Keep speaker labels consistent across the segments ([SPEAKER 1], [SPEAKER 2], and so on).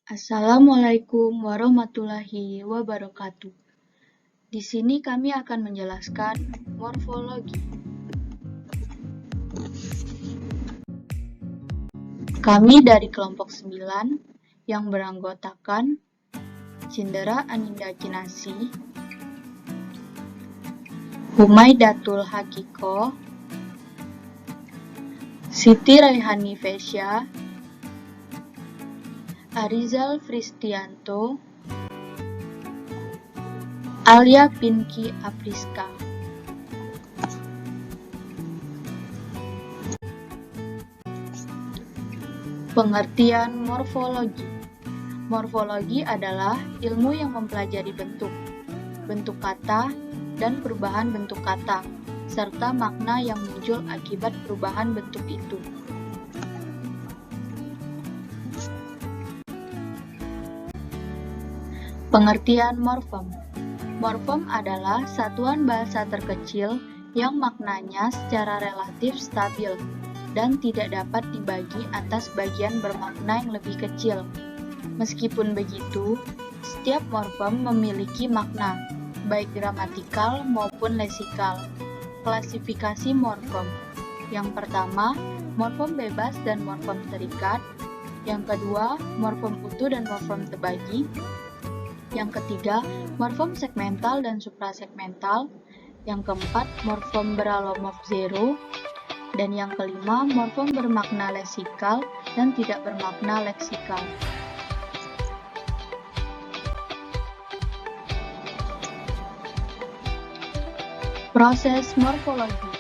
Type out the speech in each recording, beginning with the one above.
[SPEAKER 1] Assalamualaikum warahmatullahi wabarakatuh. Di sini kami akan menjelaskan morfologi. Kami dari kelompok 9 yang beranggotakan Cindera Aninda Kinasi, Humaidatul Hakiko, Siti Raihani Fesya, Arizal Fristianto, Alia Pinky Apriska. Pengertian morfologi. Morfologi adalah ilmu yang mempelajari bentuk kata, dan perubahan bentuk kata, serta makna yang muncul akibat perubahan bentuk itu. Pengertian morfem. Morfem adalah satuan bahasa terkecil yang maknanya secara relatif stabil dan tidak dapat dibagi atas bagian bermakna yang lebih kecil. Meskipun begitu, setiap morfem memiliki makna, baik gramatikal maupun leksikal. Klasifikasi morfem. Yang pertama, morfem bebas dan morfem terikat. Yang kedua, morfem utuh dan morfem terbagi. Yang ketiga, morfem segmental dan suprasegmental. Yang keempat, morfem beralomorf zero. Dan yang kelima, morfem bermakna leksikal dan tidak bermakna leksikal. Proses morfologi.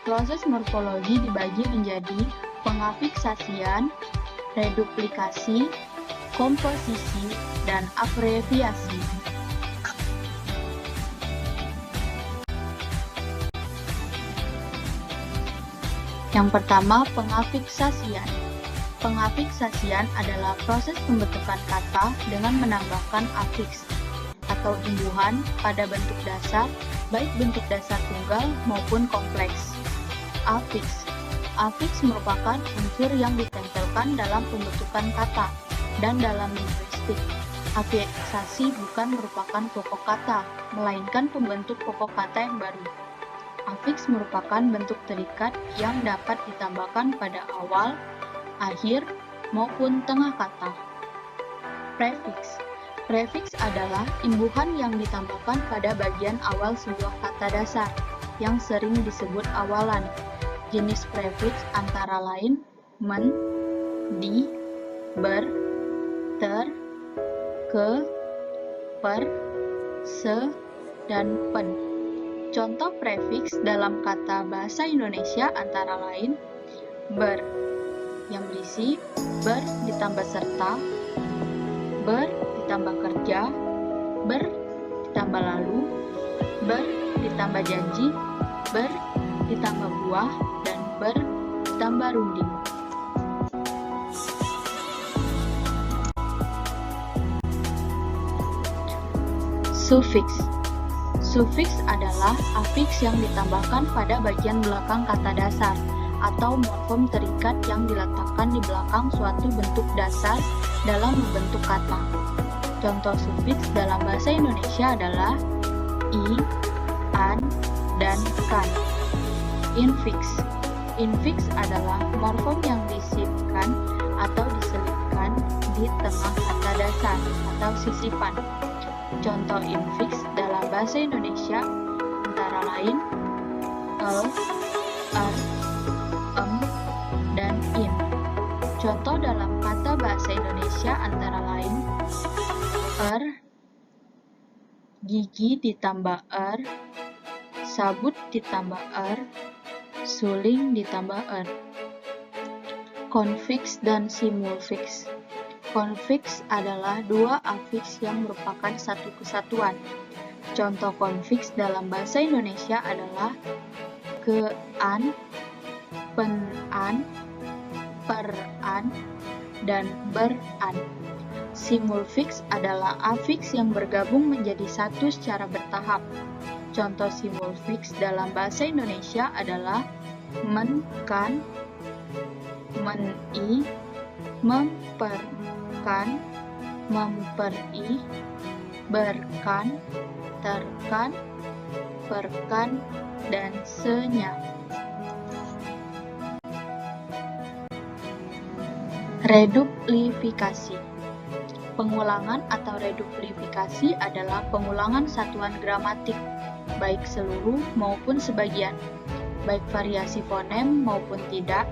[SPEAKER 1] Proses morfologi dibagi menjadi pengafiksasian, reduplikasi, komposisi, dan abreviasi. Yang pertama, pengafiksasian. Pengafiksasian adalah proses pembentukan kata dengan menambahkan afiks atau imbuhan pada bentuk dasar, baik bentuk dasar tunggal maupun kompleks. Afiks. Afiks merupakan unsur yang ditempelkan dalam pembentukan kata, dan dalam linguistik, afiksasi bukan merupakan pokok kata, melainkan pembentuk pokok kata yang baru. Afiks merupakan bentuk terikat yang dapat ditambahkan pada awal, akhir, maupun tengah kata. Prefiks. Prefiks adalah imbuhan yang ditambahkan pada bagian awal sebuah kata dasar, yang sering disebut awalan. Jenis prefiks antara lain men, di, ber, ter, ke, per, se, dan pen. Contoh prefiks dalam kata bahasa Indonesia antara lain ber, yang berisi ber ditambah serta, ber ditambah kerja, ber ditambah lalu, ber ditambah janji, ber ditambah buah, dan ber ditambah runding. Sufiks. Sufiks adalah afiks yang ditambahkan pada bagian belakang kata dasar atau morfem terikat yang diletakkan di belakang suatu bentuk dasar dalam membentuk kata. Contoh sufiks dalam bahasa Indonesia adalah i, an, dan kan. Infiks. Infiks adalah morfem yang disisipkan atau diselipkan di tengah kata dasar atau sisipan. Contoh infiks dalam bahasa Indonesia antara lain er, dan in. Contoh dalam kata bahasa Indonesia antara lain gigi ditambah sabut ditambah suling ditambah Konfiks dan simulfiks. Konfiks adalah dua afiks yang merupakan satu kesatuan. Contoh konfiks dalam bahasa Indonesia adalah ke-an, pen-an, per-an, dan ber-an. Simulfiks adalah afiks yang bergabung menjadi satu secara bertahap. Contoh simulfiks dalam bahasa Indonesia adalah men-kan, men-i, memper-kan, memperi, berkan, terkan, perkan, dan senyap. Reduplifikasi. Pengulangan atau reduplifikasi adalah pengulangan satuan gramatik, baik seluruh maupun sebagian, baik variasi fonem maupun tidak.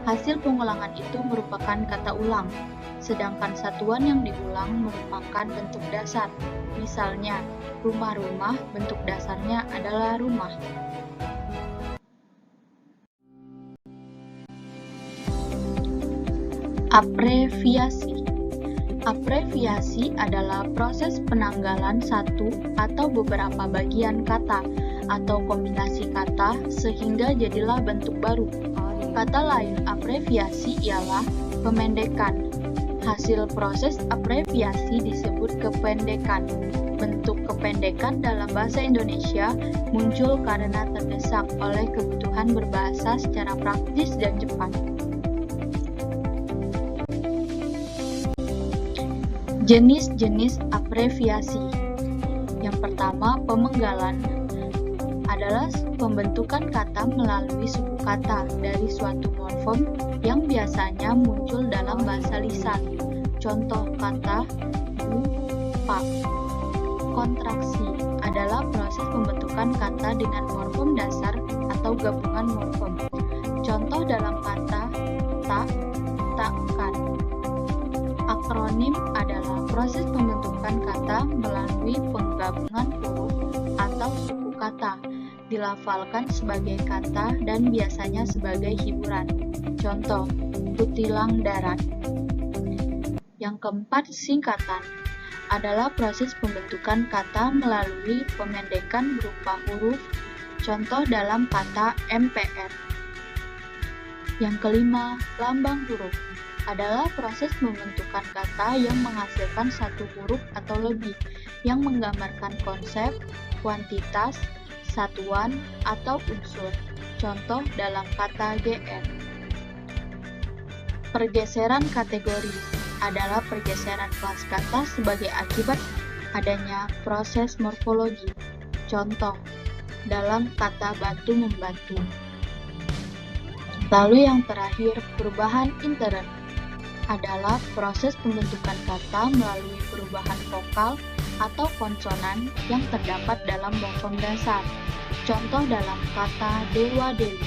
[SPEAKER 1] Hasil pengulangan itu merupakan kata ulang, sedangkan satuan yang diulang merupakan bentuk dasar. Misalnya, rumah-rumah bentuk dasarnya adalah rumah. Abreviasi. Abreviasi adalah proses penanggalan satu atau beberapa bagian kata atau kombinasi kata sehingga jadilah bentuk baru. Kata lain abreviasi ialah pemendekan. Hasil proses abreviasi disebut kependekan. Bentuk kependekan dalam bahasa Indonesia muncul karena terdesak oleh kebutuhan berbahasa secara praktis dan cepat. Jenis-jenis abreviasi. Yang pertama, pemenggalan adalah pembentukan kata melalui suku kata dari suatu morfem yang biasanya muncul dalam bahasa lisan. Contoh kata bu, pak. Kontraksi adalah proses pembentukan kata dengan morfem dasar atau gabungan morfem. Contoh dalam kata tak, takkan. Akronim adalah proses pembentukan kata melalui penggabungan huruf atau suku kata, dilafalkan sebagai kata dan biasanya sebagai hiburan. Contoh, kutilang darat. Yang keempat, singkatan adalah proses pembentukan kata melalui pemendekan berupa huruf. Contoh dalam kata MPR. Yang kelima, lambang huruf adalah proses pembentukan kata yang menghasilkan satu huruf atau lebih, yang menggambarkan konsep, kuantitas, satuan, atau unsur. Contoh dalam kata GR. Pergeseran kategori adalah pergeseran kelas kata sebagai akibat adanya proses morfologi. Contoh dalam kata batu membatu. Lalu yang terakhir, perubahan intern adalah proses pembentukan kata melalui perubahan vokal atau konsonan yang terdapat dalam morfem dasar. Contoh dalam kata dewa-dewi.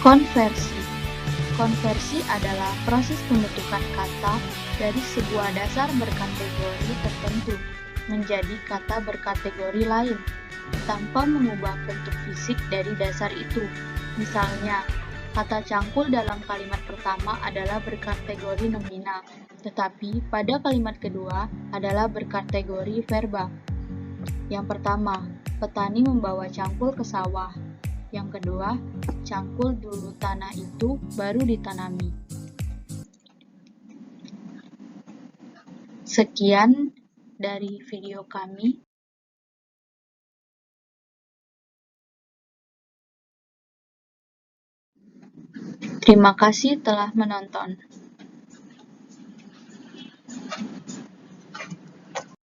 [SPEAKER 1] Konversi. Konversi adalah proses pembentukan kata dari sebuah dasar berkategori tertentu menjadi kata berkategori lain, tanpa mengubah bentuk fisik dari dasar itu. Misalnya, kata cangkul dalam kalimat pertama adalah berkategori nomina, tetapi pada kalimat kedua adalah berkategori verba. Yang pertama, petani membawa cangkul ke sawah. Yang kedua, cangkul dulu tanah itu baru ditanami. Sekian dari video kami. Terima kasih telah menonton.